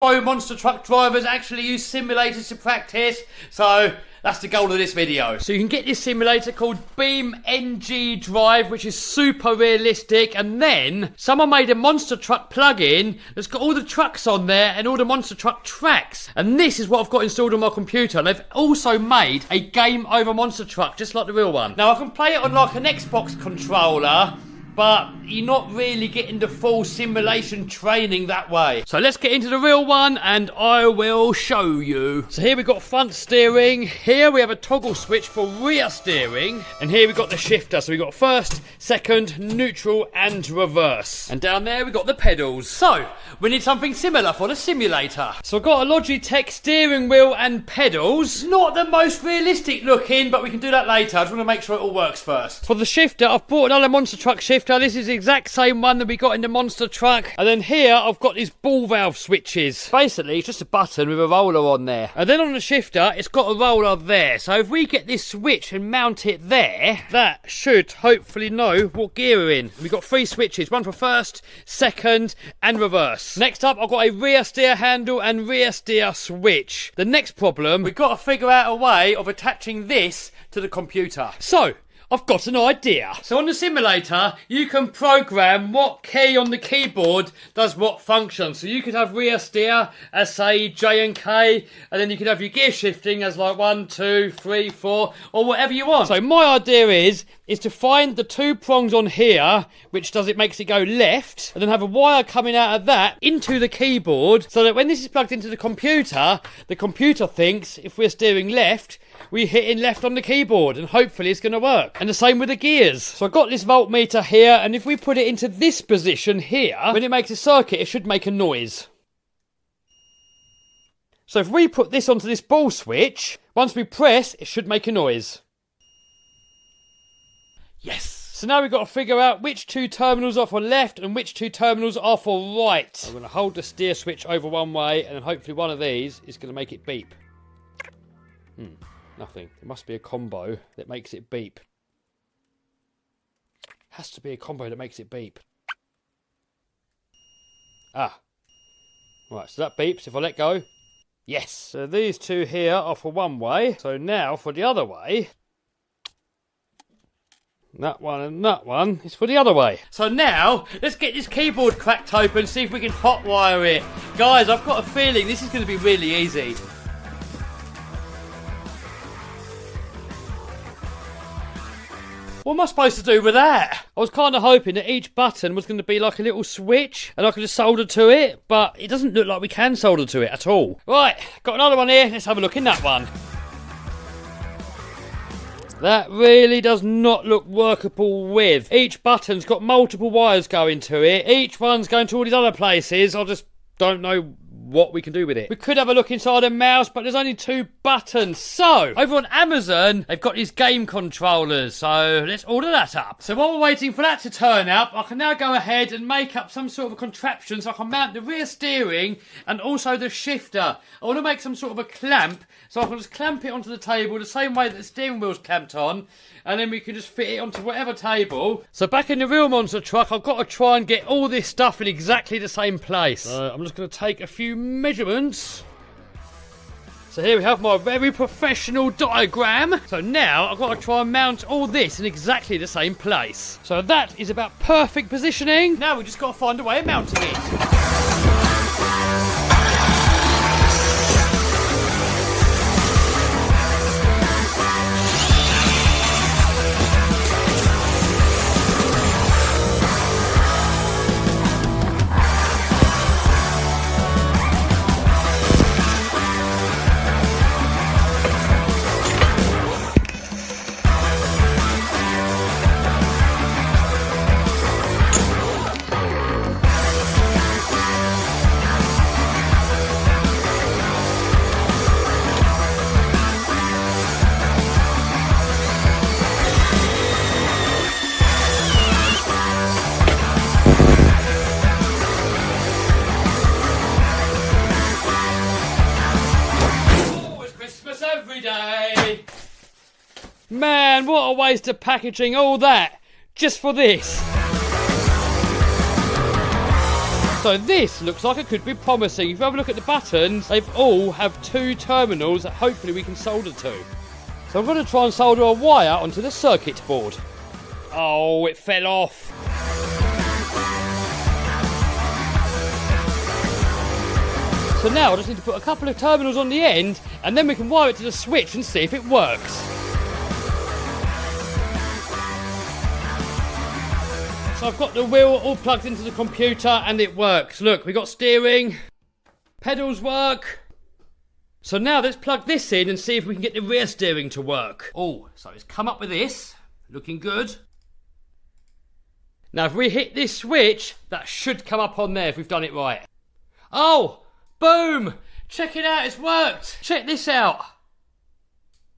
Monster truck drivers actually use simulators to practice, so that's the goal of this video. So you can get this simulator called Beam NG Drive, which is super realistic, and then someone made a monster truck plug-in that's got all the trucks on there and all the monster truck tracks, and this is what I've got installed on my computer. They've also made a game over monster truck just like the real one. Now I can play it on like an Xbox controller, but you're not really getting the full simulation training that way. So let's get into the real one and I will show you. So here we've got front steering. Here we have a toggle switch for rear steering. And here we've got the shifter. So we've got first, second, neutral and reverse. And down there we've got the pedals. So we need something similar for the simulator. So I've got a Logitech steering wheel and pedals. Not the most realistic looking, but we can do that later. I just want to make sure it all works first. For the shifter, I've bought another monster truck shifter. This is the exact same one that we got in the monster truck. And then here I've got these ball valve switches. Basically it's just a button with a roller on there. And then on the shifter it's got a roller there. So if we get this switch and mount it there, that should hopefully know what gear we're in. We've got 3 switches, one for first, second and reverse. Next up I've got a rear steer handle and rear steer switch. The next problem, we've got to figure out a way of attaching this to the computer. So I've got an idea. So on the simulator, you can program what key on the keyboard does what function. So you could have rear steer as say J and K, and then you could have your gear shifting as like 1, 2, 3, 4, or whatever you want. So my idea is to find the 2 prongs on here, which makes it go left, and then have a wire coming out of that into the keyboard, so that when this is plugged into the computer thinks if we're steering left, we're hitting left on the keyboard, and hopefully it's going to work. And the same with the gears. So I've got this voltmeter here, and if we put it into this position here, when it makes a circuit, it should make a noise. So if we put this onto this ball switch, once we press, it should make a noise. Yes! So now we've got to figure out which 2 terminals are for left and which 2 terminals are for right. I'm going to hold the steer switch over one way, and then hopefully one of these is going to make it beep. Nothing. There must be a combo that makes it beep. Has to be a combo that makes it beep. Ah. Right, so that beeps if I let go. Yes. So these 2 here are for one way. So now for the other way. That one and that one is for the other way. So now, let's get this keyboard cracked open, see if we can hotwire it. Guys, I've got a feeling this is going to be really easy. What am I supposed to do with that? I was kind of hoping that each button was going to be like a little switch and I could just solder to it, but it doesn't look like we can solder to it at all. Right, got another one here. Let's have a look in that one. That really does not look workable with. Each button's got multiple wires going to it. Each one's going to all these other places. I just don't know what we can do with it. We could have a look inside a mouse, but there's only 2 buttons. So over on Amazon they've got these game controllers, so let's order that up. So while we're waiting for that to turn up, I can now go ahead and make up some sort of a contraption so I can mount the rear steering and also the shifter. I want to make some sort of a clamp so I can just clamp it onto the table the same way that the steering wheel's clamped on, and then we can just fit it onto whatever table. So back in the real monster truck, I've got to try and get all this stuff in exactly the same place. So I'm just going to take a few measurements. So here we have my very professional diagram. So now I've got to try and mount all this in exactly the same place. So that is about perfect positioning. Now we just got to find a way of mounting it. Man, what a waste of packaging all that just for this. So this looks like it could be promising. If you have a look at the buttons, they all have 2 terminals that hopefully we can solder to. So I'm going to try and solder a wire onto the circuit board. Oh, it fell off. So now I just need to put a couple of terminals on the end and then we can wire it to the switch and see if it works. So I've got the wheel all plugged into the computer and it works. Look, we got steering, pedals work. So now let's plug this in and see if we can get the rear steering to work. Oh, so it's come up with this, looking good. Now if we hit this switch, that should come up on there if we've done it right. Oh! Boom! Check it out, it's worked! Check this out!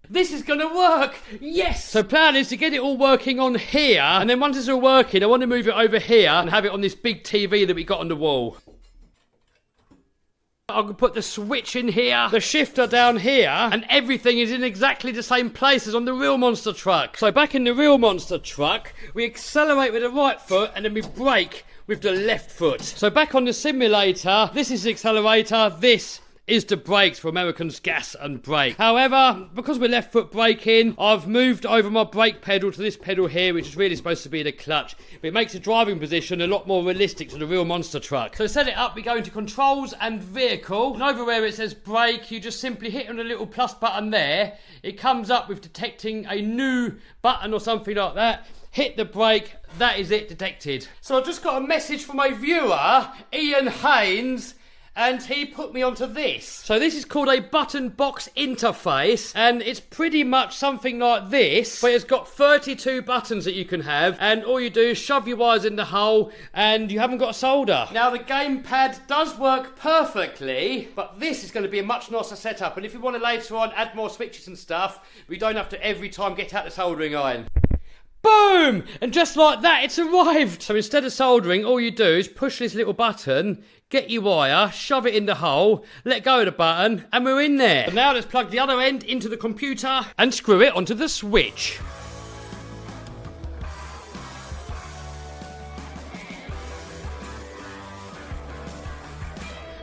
This is gonna work! Yes! So plan is to get it all working on here, and then once it's all working, I want to move it over here and have it on this big TV that we got on the wall. I can put the switch in here, the shifter down here, and everything is in exactly the same place as on the real monster truck. So back in the real monster truck, we accelerate with the right foot and then we brake with the left foot. So back on the simulator, this is the accelerator, this is the brakes for Americans gas and brake. However, because we're left foot braking, I've moved over my brake pedal to this pedal here, which is really supposed to be the clutch. But it makes the driving position a lot more realistic to the real monster truck. So to set it up, we go into controls and vehicle. And over where it says brake, you just simply hit on the little plus button there. It comes up with detecting a new button or something like that. Hit the brake, that is it, detected. So I just got a message from my viewer, Ian Haynes, and he put me onto this. So this is called a button box interface, and it's pretty much something like this, but it's got 32 buttons that you can have, and all you do is shove your wires in the hole, and you haven't got a solder. Now the gamepad does work perfectly, but this is going to be a much nicer setup, and if you want to later on add more switches and stuff, we don't have to every time get out the soldering iron. Boom! And just like that, it's arrived. So instead of soldering, all you do is push this little button, get your wire, shove it in the hole, let go of the button, and we're in there. So now let's plug the other end into the computer and screw it onto the switch.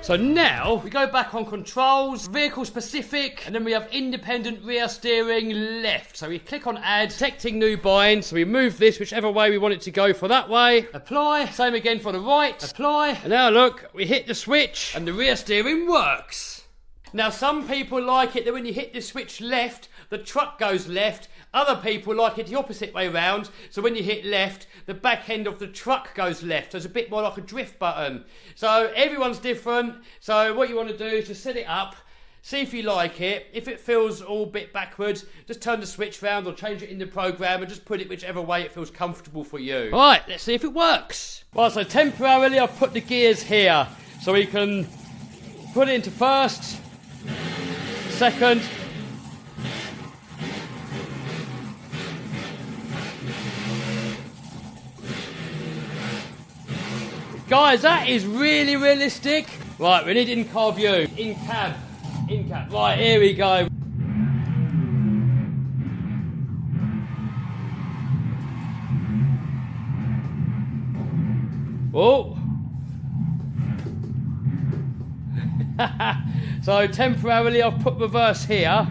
So now, we go back on controls, vehicle specific, and then we have independent rear steering left. So we click on add, detecting new bind, so we move this whichever way we want it to go for that way. Apply, same again for the right, apply. And now look, we hit the switch, and the rear steering works. Now some people like it that when you hit the switch left, the truck goes left. Other people like it the opposite way round, so when you hit left, the back end of the truck goes left. So it's a bit more like a drift button. So everyone's different, so what you want to do is just set it up, see if you like it. If it feels all a bit backwards, just turn the switch round or change it in the program and just put it whichever way it feels comfortable for you. Right, let's see if it works. Right, so temporarily I've put the gears here, so we can put it into first, second, guys, that is really realistic. Right, we need in-car view. In-cab. In-cab. Right, here we go. Oh. So temporarily I've put reverse here.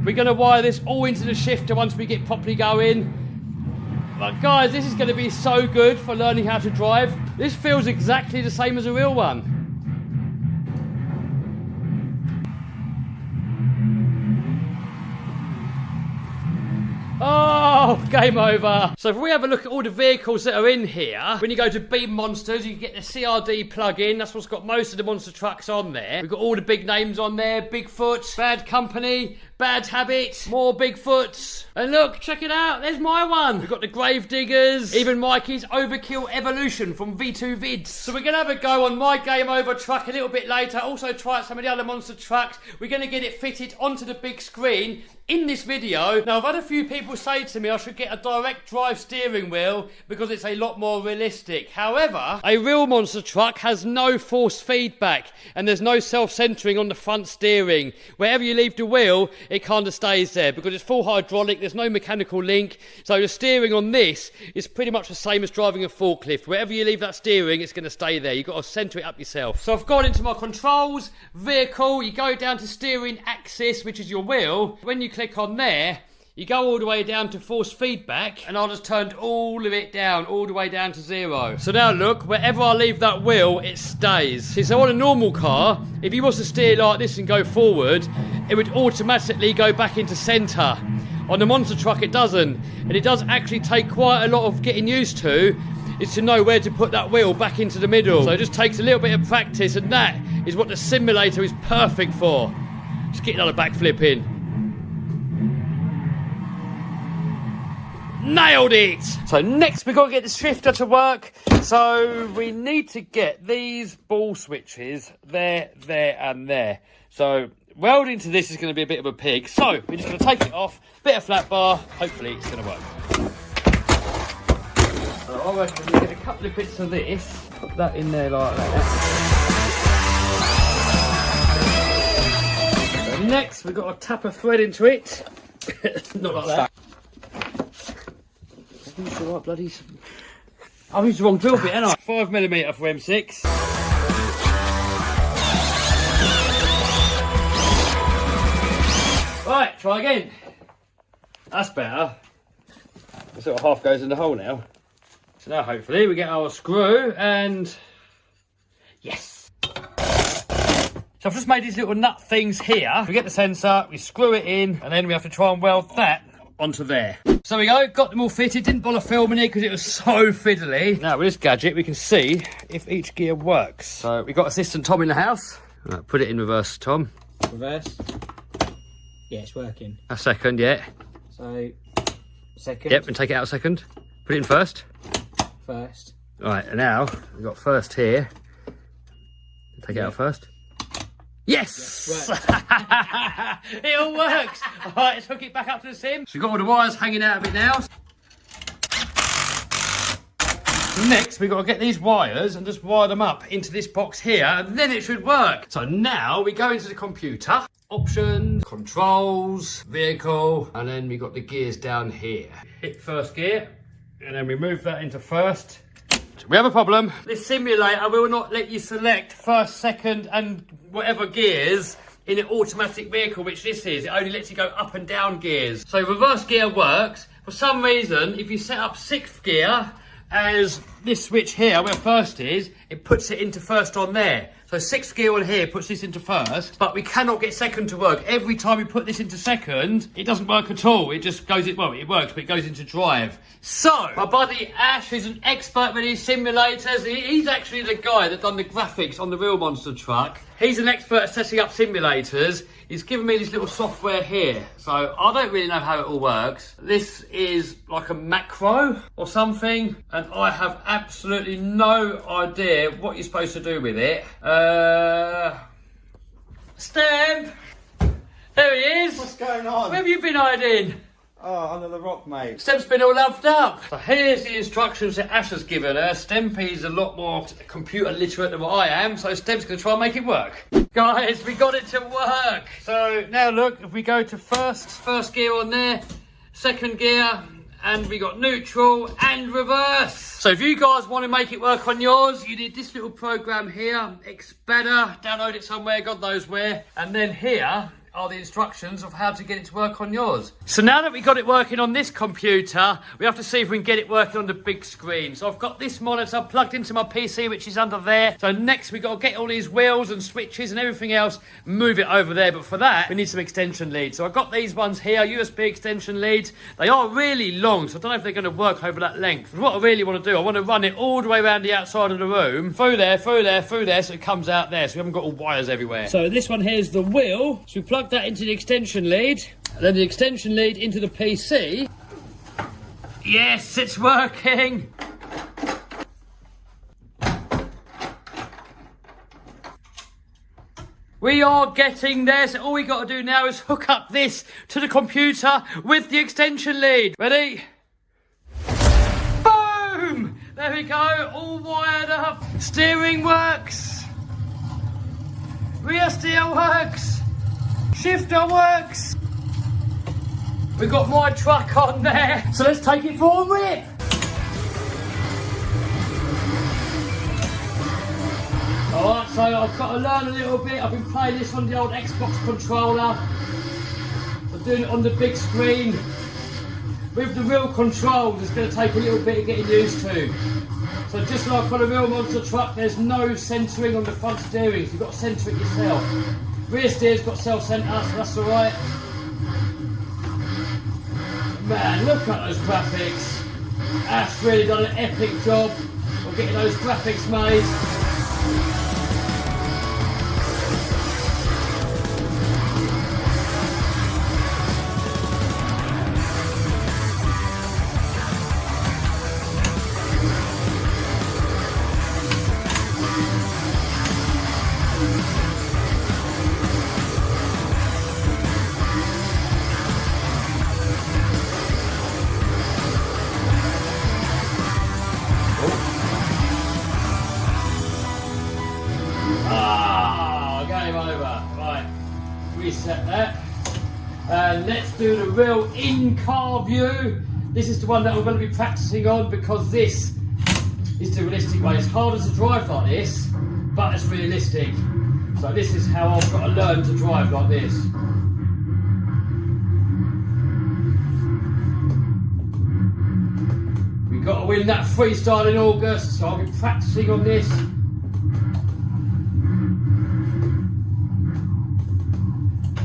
We're going to wire this all into the shifter once we get properly going. But guys, this is going to be so good for learning how to drive. This feels exactly the same as a real one. Oh, game over. So if we have a look at all the vehicles that are in here, when you go to Beam Monsters, you get the CRD plug-in. That's what's got most of the monster trucks on there. We've got all the big names on there. Bigfoot, Bad Company, Bad Habit, more Bigfoots. And look, check it out, there's my one. We've got the Grave Diggers, even Mikey's Overkill Evolution from V2 Vids. So we're going to have a go on my Game Over truck a little bit later. Also try out some of the other monster trucks. We're going to get it fitted onto the big screen in this video. Now, I've had a few people say to me I should get a direct drive steering wheel because it's a lot more realistic. However, a real monster truck has no force feedback and there's no self-centering on the front steering. Wherever you leave the wheel, it kind of stays there because it's full hydraulic, there's no mechanical link. So the steering on this is pretty much the same as driving a forklift. Wherever you leave that steering, it's going to stay there. You've got to centre it up yourself. So I've gone into my controls, vehicle, you go down to steering axis, which is your wheel. When you click on there, you go all the way down to force feedback, and I just turned all of it down, all the way down to 0. So now look, wherever I leave that wheel, it stays. See, so on a normal car, if you was to steer like this and go forward, it would automatically go back into centre. On the monster truck, it doesn't. And it does actually take quite a lot of getting used to, is to know where to put that wheel back into the middle. So it just takes a little bit of practice, and that is what the simulator is perfect for. Just get another backflip in. Nailed it! So next we've got to get the shifter to work. So we need to get these ball switches there, there and there. So welding to this is going to be a bit of a pig. So we're just going to take it off, bit of flat bar, hopefully it's going to work. So I reckon we get a couple of bits of this, put that in there like that. So next we've got to tap a thread into it. Not like that. Right, bloody... I've used the wrong drill bit, haven't I? 5mm for M6. Right, try again. That's better. The sort of half goes in the hole now. So now hopefully we get our screw and... Yes! So I've just made these little nut things here. We get the sensor, we screw it in, and then we have to try and weld that onto there. So we go, got them all fitted, didn't bother filming it because it was so fiddly. Now with this gadget we can see if each gear works. So we've got assistant Tom in the house. Right, put it in reverse, Tom. Reverse. Yeah, it's working. A second, yeah. So, second. Yep, and take it out a second. Put it in first. First. Right, and now we've got first here. Take it out first. Yes! It all works! Alright, let's hook it back up to the sim. So we've got all the wires hanging out of it now. Next, we've got to get these wires and just wire them up into this box here, and then it should work. So now we go into the computer. Options, controls, vehicle, and then we've got the gears down here. Hit first gear, and then we move that into first. We have a problem. This simulator will not let you select first, second and whatever gears in an automatic vehicle, which this is. It only lets you go up and down gears. So reverse gear works. For some reason, if you set up 6th gear as this switch here where first is, it puts it into first on there. So 6th gear on here puts this into first, but we cannot get second to work. Every time we put this into second, it doesn't work at all. It just goes, well, it works, but it goes into drive. So, my buddy Ash is an expert with these simulators. He's actually the guy that done the graphics on the real monster truck. He's an expert at setting up simulators. He's given me this little software here. So, I don't really know how it all works. This is like a macro or something, and I have absolutely no idea what you're supposed to do with it. Stamp! There he is! What's going on? Where have you been hiding? Oh, under the rock, mate. Stemp's been all loved up. So here's the instructions that Ash has given her. Stempy's a lot more computer literate than what I am, so Stemp's going to try and make it work. Guys, we got it to work. So now look, if we go to first gear on there, second gear, and we got neutral and reverse. So if you guys want to make it work on yours, you need this little program here, Xbetter, download it somewhere, God knows where. And then here are the instructions of how to get it to work on yours. So now that we got it working on this computer, we have to see if we can get it working on the big screen. So I've got this monitor plugged into my PC, which is under there. So next we got to get all these wheels and switches and everything else, move it over there. But for that, we need some extension leads. So I've got these ones here, USB extension leads. They are really long, so I don't know if they're going to work over that length. But what I really want to do, I want to run it all the way around the outside of the room, through there, so it comes out there, so we haven't got all wires everywhere. So this one here is the wheel. So we plug that into the extension lead, and then the extension lead into the PC. Yes, it's working. We are getting there, so all we got to do now is hook up this to the computer with the extension lead. Ready? Boom! There we go, all wired up. Steering works. Rear steer works. Shifter works. We've got my truck on there, so let's take it for a rip. Alright, so I've got to learn a little bit. I've been playing this on the old Xbox controller. I'm doing it on the big screen. With the real controls, it's going to take a little bit of getting used to. So just like on a real monster truck, there's no centering on the front steering, so you've got to centre it yourself. Rear steer's got self-centre, so that's alright. Man, look at those graphics. Ash really done an epic job of getting those graphics made. Game over. Right, reset that. And let's do the real in-car view. This is the one that we're going to be practicing on because this is the realistic way. It's harder to drive like this, but it's realistic. So this is how I've got to learn to drive like this. We've got to win that freestyle in August, so I'll be practicing on this.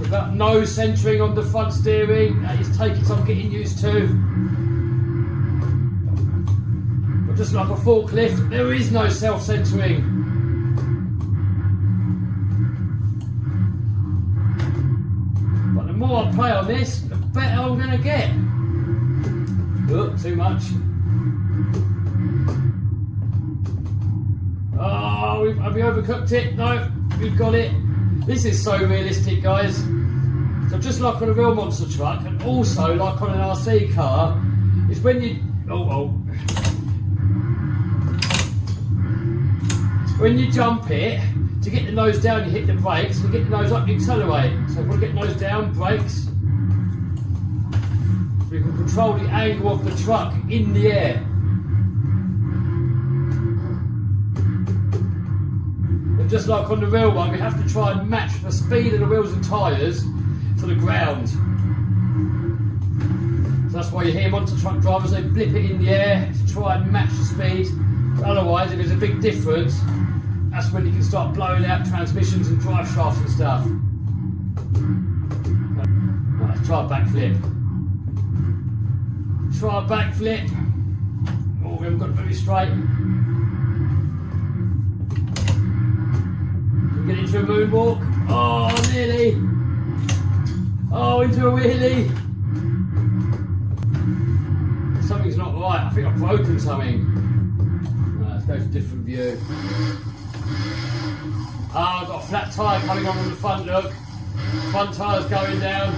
But no centering on the front steering. That is taking some getting used to. But just like a forklift, there is no self-centering. But the more I play on this, the better I'm going to get. Oh, too much. Oh, have we overcooked it? No, we've got it. This is so realistic, guys. So just like on a real monster truck, and also like on an RC car, is when you when you jump it, to get the nose down you hit the brakes, and to get the nose up you accelerate. So if you want to get the nose down, brakes. So you can control the angle of the truck in the air. And just like on the real one, we have to try and match the speed of the wheels and tyres to the ground. So that's why you hear monster truck drivers, they blip it in the air to try and match the speed. But otherwise, if there's a big difference, that's when you can start blowing out transmissions and drive shafts and stuff. Right, let's try a backflip. Try a backflip. Oh, we haven't got it very straight. Can we get into a moonwalk? Oh, nearly. Oh, into a wheelie. Something's not right. I think I've broken something. Let's go to a different view. I've got a flat tyre coming on the front, look. Front tyre's going down.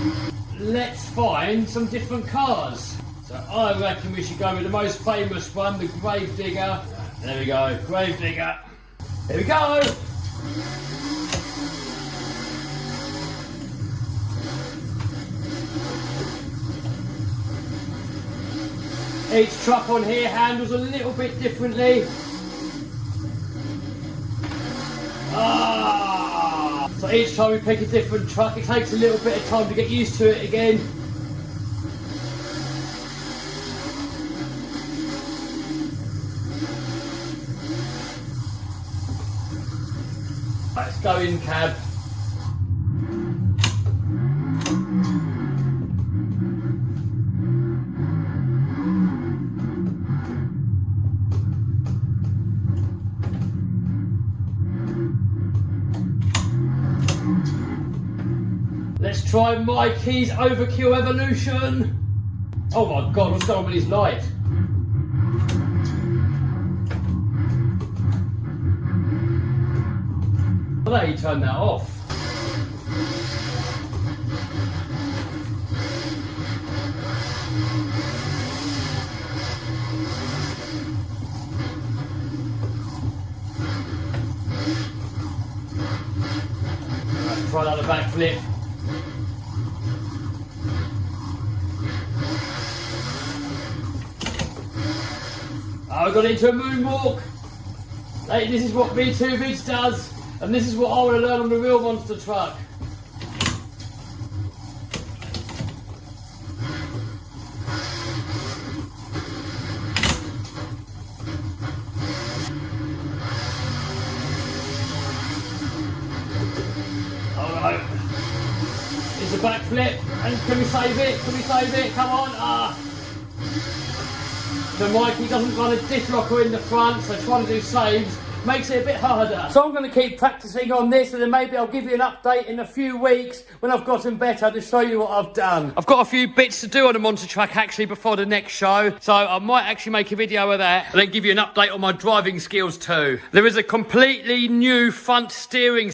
Let's find some different cars. So I reckon we should go with the most famous one, the Grave Digger. There we go, Grave Digger. Here we go. Each truck on here handles a little bit differently. So each time we pick a different truck, it takes a little bit of time to get used to it again. Let's go in cab. Let's try Mikey's Overkill Evolution. Oh my god, what's going on with his light? I'll let you turn that off. Let's try another backflip. I got into a moonwalk. Hey, this is what V2 Vids does, and this is what I want to learn on the real monster truck. Alright. It's a backflip, and can we save it? Can we save it? Come on! Ah! So Mikey doesn't run a diff locker in the front, so trying to do saves makes it a bit harder. So I'm going to keep practicing on this, and then maybe I'll give you an update in a few weeks when I've gotten better to show you what I've done. I've got a few bits to do on the monster truck actually before the next show, so I might actually make a video of that and then give you an update on my driving skills too. There is a completely new front steering